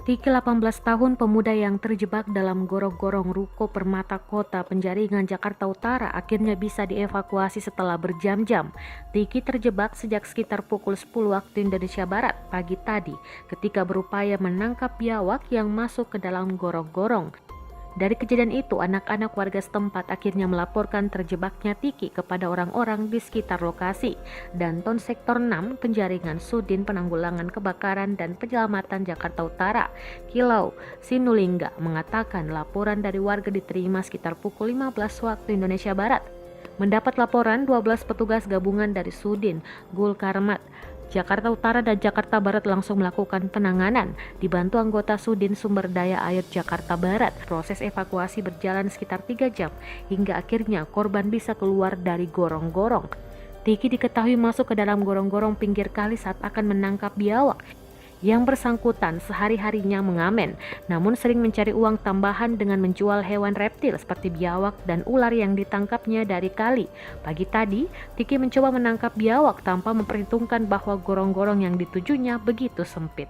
Tiki 18 tahun pemuda yang terjebak dalam gorong-gorong ruko Permata Kota Penjaringan Jakarta Utara akhirnya bisa dievakuasi setelah berjam-jam. Tiki terjebak sejak sekitar pukul 10 waktu Indonesia Barat pagi tadi ketika berupaya menangkap biawak yang masuk ke dalam gorong-gorong. Dari kejadian itu, anak-anak warga setempat akhirnya melaporkan terjebaknya Tiki kepada orang-orang di sekitar lokasi. Danton Sektor 6 Penjaringan Sudin Penanggulangan Kebakaran dan Penyelamatan Jakarta Utara, Kilau Sinulingga, mengatakan laporan dari warga diterima sekitar pukul 15 waktu Indonesia Barat. Mendapat laporan, 12 petugas gabungan dari Sudin, Gul Karmat, Jakarta Utara dan Jakarta Barat langsung melakukan penanganan, dibantu anggota Sudin Sumber Daya Air Jakarta Barat. Proses evakuasi berjalan sekitar 3 jam, hingga akhirnya korban bisa keluar dari gorong-gorong. Tiki diketahui masuk ke dalam gorong-gorong pinggir kali saat akan menangkap biawak. Yang bersangkutan sehari-harinya mengamen, namun sering mencari uang tambahan dengan menjual hewan reptil seperti biawak dan ular yang ditangkapnya dari kali. Pagi tadi, Tiki mencoba menangkap biawak tanpa memperhitungkan bahwa gorong-gorong yang ditujunya begitu sempit.